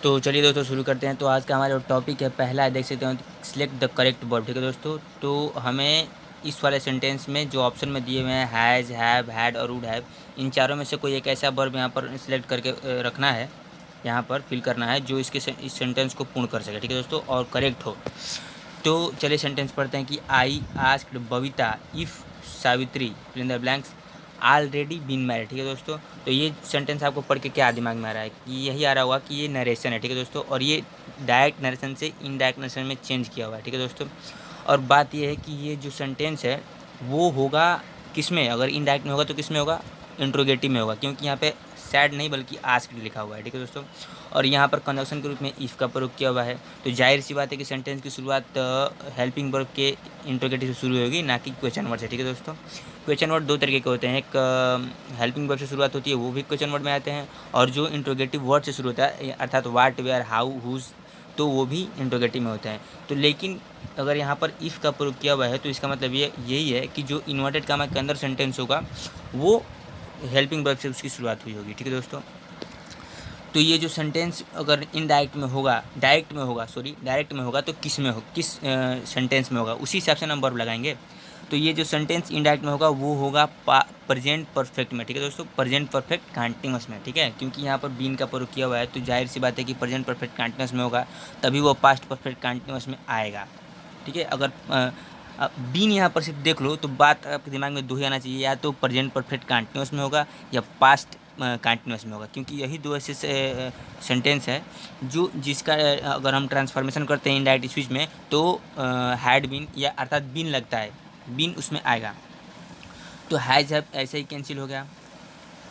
तो चलिए दोस्तों शुरू करते हैं। तो आज का हमारा जो टॉपिक है पहला है, देख सकते हो, सिलेक्ट द करेक्ट वर्ब। ठीक है दोस्तों, तो हमें इस वाले सेंटेंस में जो ऑप्शन में दिए हुए हैं हैज़, हैव, हैड और वुड हैव, इन चारों में से कोई एक ऐसा वर्ब यहाँ पर सिलेक्ट करके रखना है, यहाँ पर फिल करना है जो इस सेंटेंस को पूर्ण कर सके। ठीक है दोस्तों, और करेक्ट हो। तो चलिए सेंटेंस पढ़ते हैं कि I asked Babita if Savitri fill in the blanks already been married. ठीक है दोस्तों, तो ये सेंटेंस आपको पढ़ के क्या दिमाग में आ रहा है कि यही आ रहा होगा कि ये नरेशन है। ठीक है दोस्तों, और ये डायरेक्ट नरेशन से इनडायरेक्ट नरेशन में चेंज किया हुआ है। ठीक है दोस्तों, और बात ये है कि ये जो सेंटेंस है वो होगा किस में, अगर इनडायरेक्ट में होगा तो किस में होगा, इंट्रोगेटिव में होगा, क्योंकि यहाँ पे सैड नहीं बल्कि आस्क्ड लिखा हुआ है। ठीक है दोस्तों, और यहाँ पर कंजक्शन के रूप में इफ़ का प्रयोग किया हुआ है। तो जाहिर सी बात है कि सेंटेंस की शुरुआत हेल्पिंग वर्ब के इंट्रोगेटिव से शुरू होगी, ना कि क्वेश्चन वर्ड से। ठीक है दोस्तों, क्वेश्चन वर्ड दो तरीके के होते हैं, एक हेल्पिंग वर्ब से शुरुआत होती है, वो भी क्वेश्चन वर्ड में आते हैं, और जो इंट्रोगेटिव वर्ड से शुरू होता है अर्थात वाट, वेयर, हाउ, हुज, तो वो भी इंट्रोगेटिव में होता है। तो लेकिन अगर यहाँ पर इफ़ का प्रयोग किया हुआ है तो इसका मतलब ये यही है कि जो इन्वर्टेड कामा के अंदर सेंटेंस होगा वो हेल्पिंग वर्ब से उसकी शुरुआत हुई होगी। ठीक है दोस्तों, तो ये जो सेंटेंस अगर इनडायरेक्ट में होगा, डायरेक्ट में होगा तो किस में हो, किस सेंटेंस में होगा, उसी हिसाब से हम वर्ब लगाएंगे। तो ये जो सेंटेंस इनडायरेक्ट में होगा वो होगा प्रेजेंट परफेक्ट में। ठीक है दोस्तों, प्रेजेंट परफेक्ट कंटिन्यूअस में। ठीक है, क्योंकि यहाँ पर बीन का प्रयोग किया हुआ है तो जाहिर सी बात है कि प्रेजेंट परफेक्ट कंटिन्यूअस में होगा, तभी वो पास्ट परफेक्ट कंटिन्यूअस में आएगा। ठीक है, अगर बीन यहाँ पर सिर्फ देख लो तो बात आपके दिमाग में दो ही आना चाहिए, या तो प्रेजेंट परफेक्ट कंटिन्यूअस में होगा या पास्ट कंटिन्यूअस में होगा, क्योंकि यही दो ऐसे सेंटेंस है जो जिसका अगर हम ट्रांसफॉर्मेशन करते हैं इनडायरेक्ट स्पीच में तो हैड बीन या अर्थात बीन लगता है, बीन उसमें आएगा। तो हैज़ हैव ऐसे ही कैंसिल हो गया।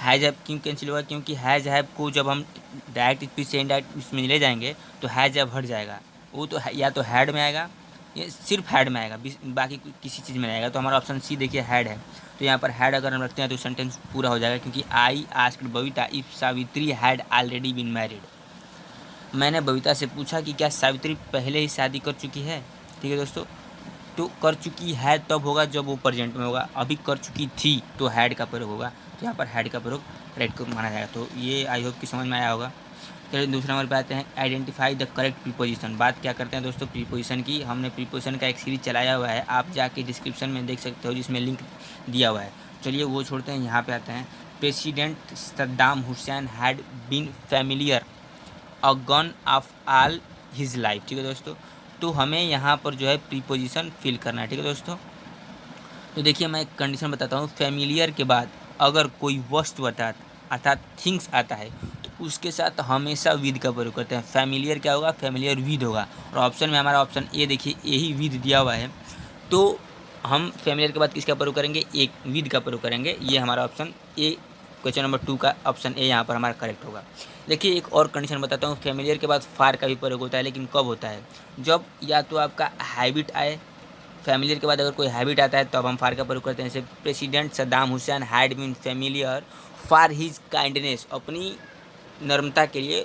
हैज़ हैव क्यों कैंसिल होगा, क्योंकि हैज़ हैव को जब हम डायरेक्ट स्पीच से इनडायरेक्ट उसमें ले जाएंगे तो हैज़ हैव हट जाएगा, वो तो या तो हैड में आएगा, ये सिर्फ हैड में आएगा, बाकी किसी चीज़ में नहीं आएगा। तो हमारा ऑप्शन सी देखिए हैड है, तो यहाँ पर हैड अगर हम रखते हैं तो सेंटेंस पूरा हो जाएगा, क्योंकि I asked Babita if Savitri had already been married. मैंने बबीता से पूछा कि क्या सावित्री पहले ही शादी कर चुकी है। ठीक है दोस्तों, तो कर चुकी है तब होगा जब वो प्रेजेंट में होगा, अभी कर चुकी थी तो हैड का प्रयोग होगा, तो यहाँ पर हैड का प्रयोग करेक्ट माना जाएगा। तो ये आई होप कि समझ में आया होगा। चलिए दूसरे नंबर पे आते हैं, आइडेंटिफाई द करेक्ट प्रीपोजिशन। बात क्या करते हैं दोस्तों, प्रीपोजिशन की। हमने प्रीपोजिशन का एक सीरीज चलाया हुआ है, आप जाके डिस्क्रिप्शन में देख सकते हो जिसमें लिंक दिया हुआ है। चलिए वो छोड़ते हैं, यहाँ पे आते हैं। President Saddam Hussein had been familiar a gun of all his life. ठीक है दोस्तों, तो हमें यहाँ पर जो है प्रीपोजिशन फिल करना है। ठीक है दोस्तों, तो देखिए मैं एक कंडीशन बताता हूँ, फैमिलियर के बाद अगर कोई वस्तु अर्थात थिंग्स आता है तो उसके साथ हमेशा विद का प्रयोग करते हैं। फैमिलियर क्या होगा, फैमिलियर विद होगा, और ऑप्शन में हमारा ऑप्शन ए देखिए यही विद दिया हुआ है, तो हम फैमिलियर के बाद किसका प्रयोग करेंगे, एक विद का प्रयोग करेंगे। ये हमारा ऑप्शन ए, क्वेश्चन नंबर 2 का ऑप्शन ए यहाँ पर हमारा करेक्ट होगा। देखिए एक और कंडीशन बताता हूँ, फैमिलियर के बाद फार का भी प्रयोग होता है, लेकिन कब होता है, जब या तो आपका हैबिट आए, फैमिलियर के बाद अगर कोई हैबिट आता है तो अब हम फार का प्रयोग करते हैं। जैसे president Saddam Hussein had been familiar for his kindness, अपनी नर्मता के लिए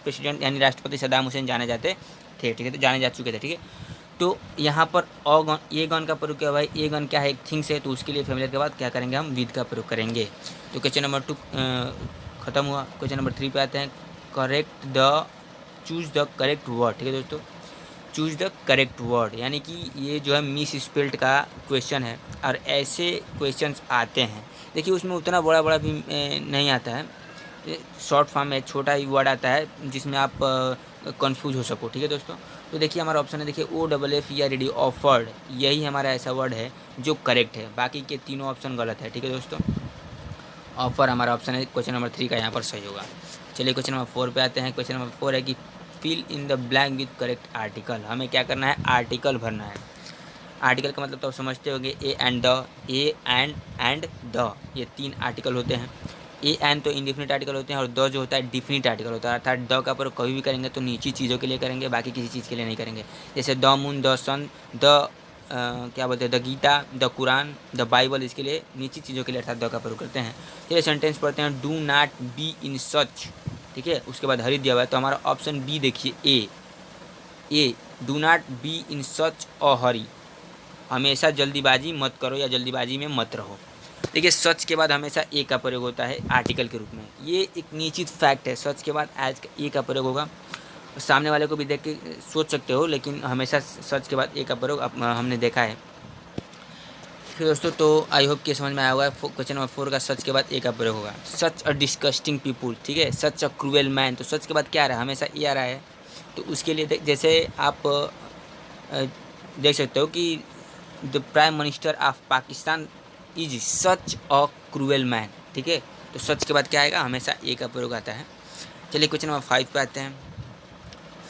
प्रेसिडेंट यानी राष्ट्रपति सद्दाम हुसैन जाने जाते थे। ठीक है, तो जाने जा चुके थे। ठीक है, तो यहाँ पर ए गन का प्रयोग क्या हुआ है, ए गन क्या है, एक थिंग्स है, तो उसके लिए फैमिलियर के बाद क्या करेंगे, हम विद का प्रयोग करेंगे। तो क्वेश्चन नंबर 2 खत्म हुआ। क्वेश्चन नंबर 3 पे आते हैं, चूज द करेक्ट वर्ड। ठीक है दोस्तों, चूज द करेक्ट वर्ड, यानी कि ये जो है मिस स्पेल्ड का क्वेश्चन है, और ऐसे क्वेश्चंस आते हैं। देखिए उसमें उतना बड़ा बड़ा भी नहीं आता है, शॉर्ट फॉर्म में छोटा ही वर्ड आता है जिसमें आप कंफ्यूज हो सको। ठीक है दोस्तों, तो देखिए हमारा ऑप्शन है, देखिए OFF या रेडी ऑफर्ड, यही हमारा ऐसा वर्ड है जो करेक्ट है, बाकी के तीनों ऑप्शन गलत है। ठीक है दोस्तों, ऑफर हमारा ऑप्शन है क्वेश्चन नंबर 3 का यहाँ पर सही होगा। चलिए क्वेश्चन नंबर 4 पे आते हैं। क्वेश्चन नंबर 4 है कि fill in the blank with correct article. हमें क्या करना है, आर्टिकल भरना है। आर्टिकल का मतलब तो आप समझते होंगे, ए एंड द, ये 3 आर्टिकल होते हैं। ए एंड तो इंडिफिनिट आर्टिकल होते हैं, और द जो होता है डिफिनिट आर्टिकल होता है, अर्थात द का प्रयोग कभी भी करेंगे तो निजी चीज़ों के लिए करेंगे, बाकी किसी चीज़ के लिए नहीं करेंगे। जैसे the moon, the sun, the क्या बोलते हैं, the Gita, the Quran, the Bible, इसके लिए निजी चीज़ों के लिए अर्थात द का प्रयोग करते हैं। चलिए सेंटेंस पढ़ते हैं, डू नॉट बी इन सच। ठीक है, उसके बाद हरी दिया हुआ है, तो हमारा ऑप्शन बी देखिए ए डू नॉट बी इन सच अ हरी, हमेशा जल्दीबाजी मत करो या जल्दीबाजी में मत रहो। देखिए सच के बाद हमेशा ए का प्रयोग होता है आर्टिकल के रूप में, ये एक निश्चित फैक्ट है। सच के बाद एज ए का प्रयोग होगा। सामने वाले को भी देख के सोच सकते हो, लेकिन हमेशा सच के बाद ए का प्रयोग हमने देखा है। फिर दोस्तों तो आई होप कि समझ में आया होगा। क्वेश्चन नंबर 4 का सच के बाद ए का प्रयोग होगा। सच अ डिस्कस्टिंग पीपुल, ठीक है। सच अ क्रूएल मैन, तो सच के बाद क्या आ रहा है, हमेशा ए आ रहा है। तो उसके लिए जैसे आप देख सकते हो कि the prime minister of Pakistan is such a cruel man, ठीक है। तो सच के बाद क्या आएगा, हमेशा ए का प्रयोग आता है। चलिए क्वेश्चन नंबर 5 पे आते हैं।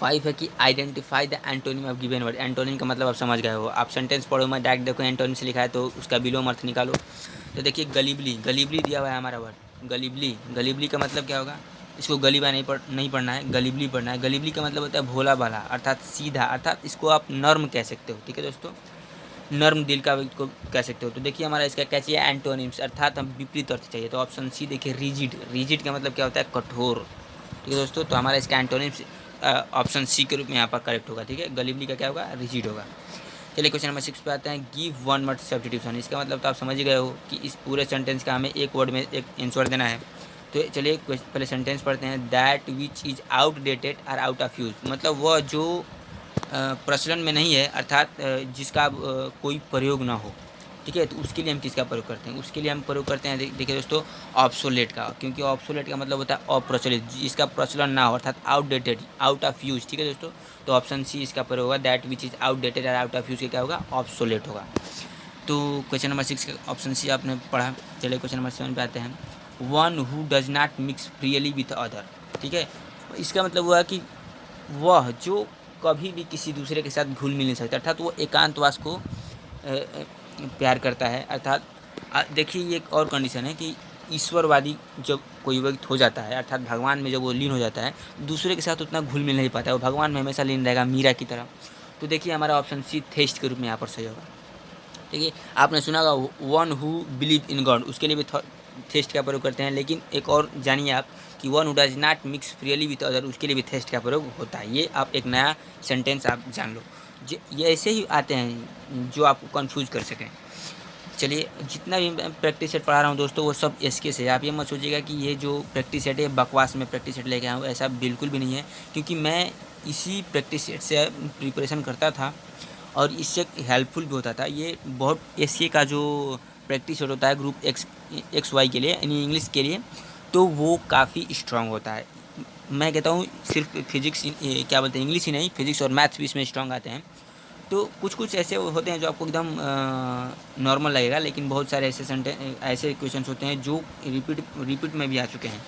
5 है कि identify the antonym of given word. Antonym का मतलब आप समझ गए हो। आप सेंटेंस पढ़ो, मैं डायरेक्ट देखो एंटोनिम से लिखा है तो उसका बिलोम अर्थ निकालो। तो देखिए गलीबली, गलीबली दिया हुआ है हमारा वर्ड गलीबली। गलीबली का मतलब क्या होगा, इसको गलीबा नहीं पढ़ना है, गलीबली पढ़ना है। गलीबली का मतलब होता है भोला भाला, अर्थात सीधा, अर्थात इसको आप नर्म कह सकते हो, ठीक है दोस्तों। नर्म दिल का को कह सकते हो। तो देखिए हमारा इसका क्या चाहिए, एंटोनिम्स, अर्थात हम विपरीत अर्थ चाहिए। तो ऑप्शन सी देखिए रिजिड। रिजिड का मतलब क्या होता है, कठोर, ठीक है दोस्तों। तो हमारा इसका एंटोनिम्स ऑप्शन सी के रूप में यहाँ पर करेक्ट होगा, ठीक है। गलीबली का क्या होगा, रिजिड होगा। चलिए क्वेश्चन नंबर 6 पे आते हैं। Give one word substitution. इसका मतलब तो आप समझ ही गए हो कि इस पूरे सेंटेंस का हमें एक वर्ड में एक आंसर देना है। तो चलिए पहले सेंटेंस पढ़ते हैं। That which is outdated or out of use, मतलब वह जो प्रचलन में नहीं है, अर्थात जिसका कोई प्रयोग ना हो, ठीक है। तो उसके लिए हम किसका प्रयोग करते हैं, उसके लिए हम प्रयोग करते हैं देखिए दोस्तों ऑब्सोलेट का। क्योंकि ऑब्सोलेट का मतलब होता है अप्रचलित, जिसका प्रचलन ना हो, अर्थात आउटडेटेड, आउट ऑफ यूज, ठीक है दोस्तों। तो ऑप्शन सी इसका प्रयोग होगा। दैट विच इज़ आउटडेटेड और आउट ऑफ यूज क्या होगा, ऑब्सोलेट होगा। तो क्वेश्चन नंबर 6 का ऑप्शन सी आपने पढ़ा। चलिए क्वेश्चन नंबर 7 पे आते हैं। One who does not mix freely with other, ठीक है। इसका मतलब हुआ कि वह जो कभी भी किसी दूसरे के साथ घुल मिल नहीं सकता, अर्थात वो एकांतवास को प्यार करता है। अर्थात देखिए ये एक और कंडीशन है कि ईश्वरवादी जब कोई व्यक्ति हो जाता है, अर्थात भगवान में जब वो लीन हो जाता है, दूसरे के साथ उतना घुल मिल नहीं पाता है, वो भगवान में हमेशा लीन रहेगा, मीरा की तरह। तो देखिए हमारा ऑप्शन सी थेस्ट के रूप में यहाँ पर सही होगा, ठीक है। आपने सुना होगा one who believe in God, उसके लिए भी थेस्ट का प्रयोग करते हैं। लेकिन एक और जानिए आप कि one who does not mix freely with other, उसके लिए भी थेस्ट का प्रयोग होता है। ये आप एक नया सेंटेंस आप जान लो। ये ऐसे ही आते हैं जो आपको कंफ्यूज कर सकें। चलिए जितना भी मैं प्रैक्टिस सेट पढ़ा रहा हूँ दोस्तों, वो सब एसके से है। आप ये मत सोचिएगा कि ये जो प्रैक्टिस सेट है बकवास में प्रैक्टिस सेट लेके आया हूँ, ऐसा बिल्कुल भी नहीं है। क्योंकि मैं इसी प्रैक्टिस सेट से प्रिपरेशन करता था और इससे हेल्पफुल भी होता था। ये बहुत एसके का जो प्रैक्टिस सेट होता है ग्रुप एक्स वाई के लिए, यानी इंग्लिश के लिए, तो वो काफ़ी स्ट्रांग होता है। मैं कहता हूँ सिर्फ फिजिक्स क्या बोलते हैं, इंग्लिश ही नहीं, फिजिक्स और मैथ्स भी इसमें स्ट्रांग आते हैं। तो कुछ कुछ ऐसे होते हैं जो आपको एकदम नॉर्मल लगेगा, लेकिन बहुत सारे ऐसे क्वेश्चन होते हैं जो रिपीट में भी आ चुके हैं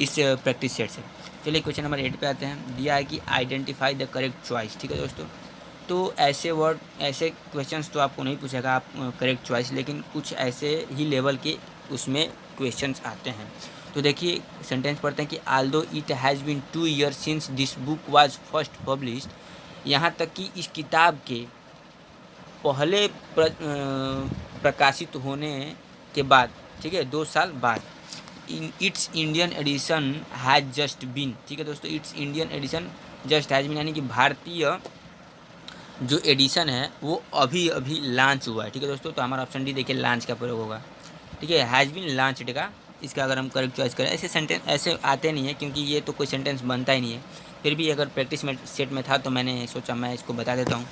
इस प्रैक्टिस सेट से। चलिए क्वेश्चन नंबर 8 पे आते हैं। दिया है कि आइडेंटिफाई द करेक्ट चॉइस, ठीक है दोस्तों। तो ऐसे क्वेश्चंस तो आपको नहीं पूछेगा आप करेक्ट चॉइस, लेकिन कुछ ऐसे ही लेवल के उसमें क्वेश्चंस आते हैं। तो देखिए सेंटेंस पढ़ते हैं कि although it has been 2 years since this book was first published, यहाँ तक कि इस किताब के पहले प्रकाशित होने के बाद, ठीक है, 2 साल बाद, its Indian edition has just been, ठीक है दोस्तों। Its Indian edition just has been, यानी कि भारतीय जो एडिशन है वो अभी अभी लॉन्च हुआ है, ठीक है दोस्तों। तो हमारा ऑप्शन डी देखिए लॉन्च का प्रयोग होगा, ठीक है। हैज़ बीन लॉन्च्ड का इसका अगर हम करेक्ट चॉइस करें। ऐसे सेंटेंस ऐसे आते नहीं है क्योंकि ये तो कोई सेंटेंस बनता ही नहीं है। फिर भी अगर प्रैक्टिस में सेट में था तो मैंने सोचा मैं इसको बता देता हूँ।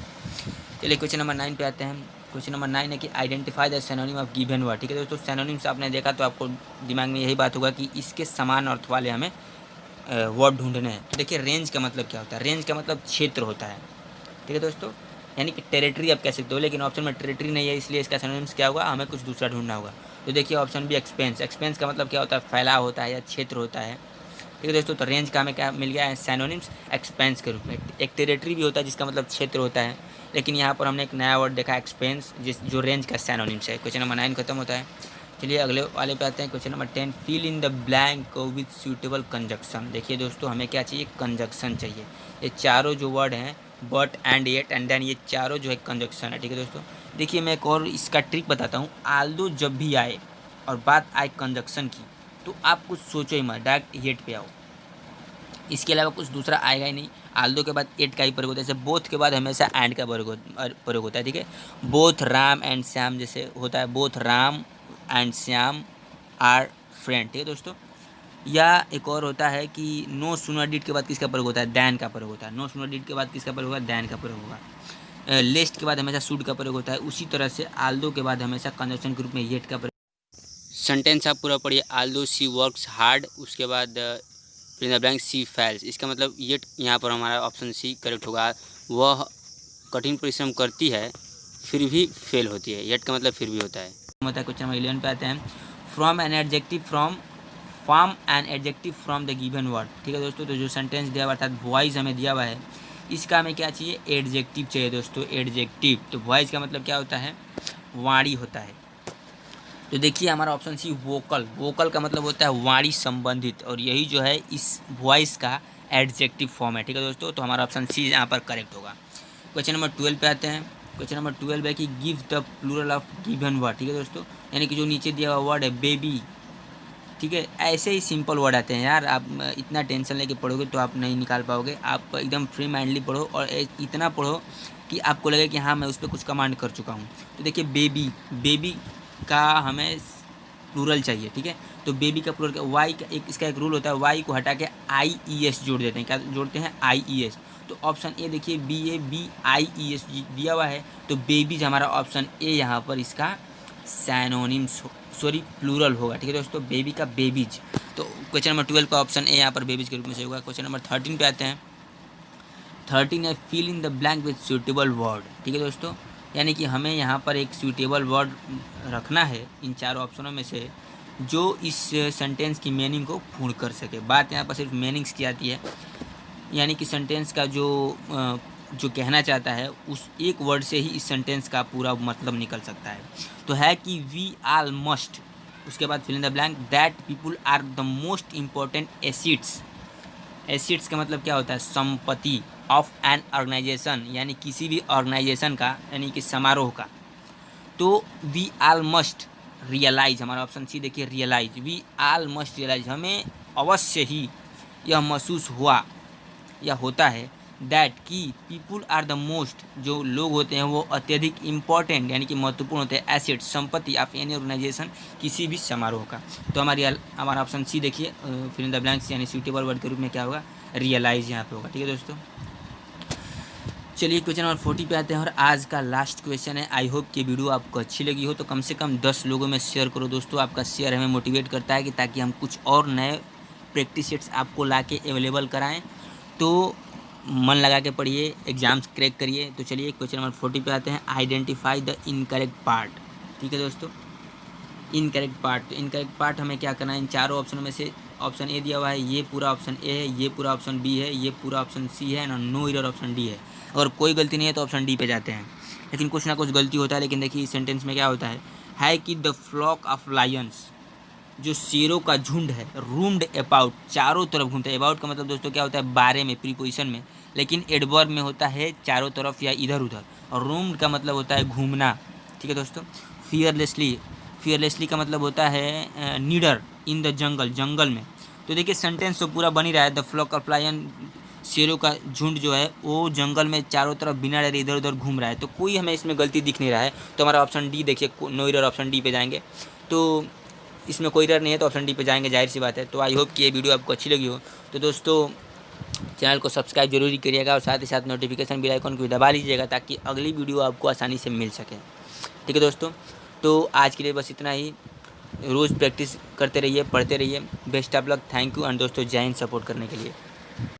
चलिए क्वेश्चन नंबर 9 पे आते हैं। क्वेश्चन नंबर 9 है कि identify the synonym of given word, ठीक है दोस्तों। सिनोनिम्स आपने देखा तो आपको दिमाग में यही बात होगा कि इसके समान अर्थ वाले हमें वर्ड ढूंढने हैं। तो देखिए रेंज का मतलब क्या होता है, रेंज का मतलब क्षेत्र होता है, ठीक है दोस्तों, यानी कि टेरिटरी आप कह सकते हो। लेकिन ऑप्शन में टेरिटरी नहीं है, इसलिए इसका सिनोनिम्स क्या होगा, हमें कुछ दूसरा ढूंढना होगा। तो देखिए ऑप्शन बी एक्सपेंस। एक्सपेंस का मतलब क्या होता है, फैलाव होता है या क्षेत्र होता है, ठीक है दोस्तों। तो रेंज का हमें क्या मिल गया है, सिनोनिम्स एक्सपेंस के रूप में। एक टेरिटरी भी होता है जिसका मतलब क्षेत्र होता है, लेकिन यहाँ पर हमने एक नया वर्ड देखा एक्सपेंस, जो रेंज का सिनोनिम्स है। क्वेश्चन नंबर 9 खत्म होता है। चलिए अगले वाले पे आते हैं। Question number 10, fill in the blank with suitable conjunction. देखिए दोस्तों हमें क्या चाहिए, कंजक्शन चाहिए। ये चारों जो वर्ड हैं but and yet and then, ये चारों जो है कंजक्शन है, ठीक है दोस्तों। देखिए मैं एक और इसका ट्रिक बताता हूँ। आल्दो जब भी आए और बात आए कंजक्शन की, तो आप कुछ सोचो ही मत, डायरेक्ट येट पे आओ। इसके अलावा कुछ दूसरा आएगा ही नहीं। आल्दो के बाद एट का ही प्रयोग होता है। जैसे बोथ के बाद हमेशा एंड का प्रयोग होता है, ठीक है। बोथ राम एंड श्याम जैसे होता है, both Ram and Shyam are friend. ठीक है दोस्तों। या एक और होता है कि नो सूनर डिड के बाद किसका प्रयोग होता है, दैन का प्रयोग होता है। नो सूनर डिड के बाद किसका प्रयोग होगा, दैन का प्रयोग होगा। लेस्ट के बाद हमेशा शुड का प्रयोग होता है। उसी तरह से आल्दो के बाद हमेशा कंजक्शन के रूप में येट का प्रयोग। सेंटेंस आप पूरा पढ़िए। आल्दो शी वर्क्स हार्ड, उसके बाद फिर द ब्लैंक शी फेल्स। इसका मतलब येट यहाँ पर हमारा ऑप्शन सी करेक्ट होगा। वह कठिन परिश्रम करती है फिर भी फेल होती है। येट का मतलब फिर भी होता है। क्वेश्चन नंबर 11 पे आते हैं। From an adjective form an adjective from the given word. ठीक है दोस्तों। तो जो सेंटेंस दिया हुआ अर्थात वॉइस हमें दिया हुआ है, इसका हमें क्या चाहिए, एडजेक्टिव चाहिए दोस्तों, एडजेक्टिव। तो वॉइस का मतलब क्या होता है, वाणी होता है। तो देखिए हमारा ऑप्शन सी वोकल। वोकल का मतलब होता है वाणी संबंधित, और यही जो है इस वॉइस का एडजेक्टिव फॉर्म है। ठीक है दोस्तों। तो हमारा ऑप्शन सी यहाँ पर करेक्ट होगा। क्वेश्चन नंबर 12 पे आते हैं। क्वेश्चन नंबर 12 है कि give the plural of given word. ठीक है दोस्तों। यानी कि जो नीचे दिया हुआ वर्ड है बेबी, ठीक है, ऐसे ही सिंपल वर्ड आते हैं यार। आप इतना टेंशन लेके पढ़ोगे तो आप नहीं निकाल पाओगे। आप एकदम फ्री माइंडली पढ़ो और इतना पढ़ो कि आपको लगे कि हाँ मैं उस पर कुछ कमांड कर चुका हूँ। तो देखिए बेबी, बेबी का हमें प्लूरल चाहिए। ठीक है। तो बेबी का प्लूरल वाई का इसका एक रूल होता है, वाई को हटा के IES जोड़ देते हैं। क्या जोड़ते हैं, IES। तो ऑप्शन ए देखिए BABIES दिया हुआ है, तो बेबीज हमारा ऑप्शन ए यहाँ पर इसका सैनोनिम प्लूरल होगा। ठीक है दोस्तों। बेबी का बेबीज। तो क्वेश्चन नंबर 12 का ऑप्शन ए यहाँ पर बेबीज के रूप में से होगा। क्वेश्चन नंबर 13 पे आते हैं। 13 है fill in the blank with suitable word. ठीक है दोस्तों। यानी कि हमें यहाँ पर एक सूटेबल वर्ड रखना है इन चारों ऑप्शनों में से, जो इस सेंटेंस की मीनिंग को पूर्ण कर सके। बात यहाँ पर सिर्फ मीनिंग्स की आती है, यानी कि सेंटेंस का जो कहना चाहता है उस एक वर्ड से ही इस सेंटेंस का पूरा मतलब निकल सकता है। तो है कि वी आल मस्ट, उसके बाद fill in the blank that people are the most important assets. Assets का मतलब क्या होता है, संपत्ति ऑफ एन ऑर्गेनाइजेशन, यानी किसी भी ऑर्गेनाइजेशन का, यानी कि समारोह का। तो वी आल मस्ट रियलाइज, हमारा ऑप्शन सी देखिए realise. We all must realise, हमें अवश्य ही यह महसूस हुआ या होता है दैट कि पीपुल आर द मोस्ट, जो लोग होते हैं वो अत्यधिक इम्पॉर्टेंट यानी कि महत्वपूर्ण होते हैं, एसेट संपत्ति ऑफ एनी ऑर्गेनाइजेशन, किसी भी समारोह का। तो हमारा ऑप्शन सी देखिए फिल इन द ब्लैंक्स यानी सूटेबल वर्ड के रूप में क्या होगा, रियलाइज यहाँ पे होगा। ठीक है दोस्तों। चलिए क्वेश्चन नंबर 40 पे आते हैं और आज का लास्ट क्वेश्चन है। आई होप कि वीडियो आपको अच्छी लगी हो, तो कम से कम 10 लोगों में शेयर करो दोस्तों। आपका शेयर हमें मोटिवेट करता है कि ताकि हम कुछ और नए प्रैक्टिस सेट्स आपको ला के अवेलेबल कराएँ। तो मन लगा के पढ़िए, एग्जाम्स क्रैक करिए। तो चलिए क्वेश्चन नंबर 40 पे आते हैं। Identify the incorrect part. ठीक है दोस्तों। इनकरेक्ट पार्ट, इनकरेक्ट पार्ट हमें क्या करना है, इन चारों ऑप्शनों में से ऑप्शन ए दिया हुआ है, ये पूरा ऑप्शन ए है, ये पूरा ऑप्शन बी है, ये पूरा ऑप्शन सी है, नो एरर ऑप्शन डी है। अगर कोई गलती नहीं है तो ऑप्शन डी पे जाते हैं, लेकिन कुछ ना कुछ गलती होता है। लेकिन देखिए इस सेंटेंस में क्या होता है कि द फ्लॉक ऑफ लायंस, जो शेरों का झुंड है, रूम्ड अबाउट, चारों तरफ घूमता है। अबाउट का मतलब दोस्तों क्या होता है, बारे में, प्रीपोजिशन में, लेकिन एडवर्ब में होता है चारों तरफ या इधर उधर। और रूम्ड का मतलब होता है घूमना। ठीक है दोस्तों। फियरलेसली, फियरलेसली का मतलब होता है नीडर इन द जंगल, जंगल में। तो देखिए सेंटेंस तो पूरा बन ही रहा है। द फ्लॉक ऑफ लायन, शेरों का झुंड जो है वो जंगल में चारों तरफ बिना डरे इधर उधर घूम रहा है। तो कोई हमें इसमें गलती दिख नहीं रहा है। तो हमारा ऑप्शन डी देखिए, नो एरर ऑप्शन डी पे जाएंगे। तो इसमें कोई एरर नहीं है तो ऑप्शन डी पे जाएंगे, जाहिर सी बात है। तो आई होप कि ये वीडियो आपको अच्छी लगी हो। तो दोस्तों चैनल को सब्सक्राइब जरूरी करिएगा और साथ ही साथ नोटिफिकेशन बेल आइकन को भी दबा लीजिएगा ताकि अगली वीडियो आपको आसानी से मिल सके। ठीक है दोस्तों। तो आज के लिए बस इतना ही। रोज़ प्रैक्टिस करते रहिए, पढ़ते रहिए। Best of luck, thank you and दोस्तों जय हिंद सपोर्ट करने के लिए।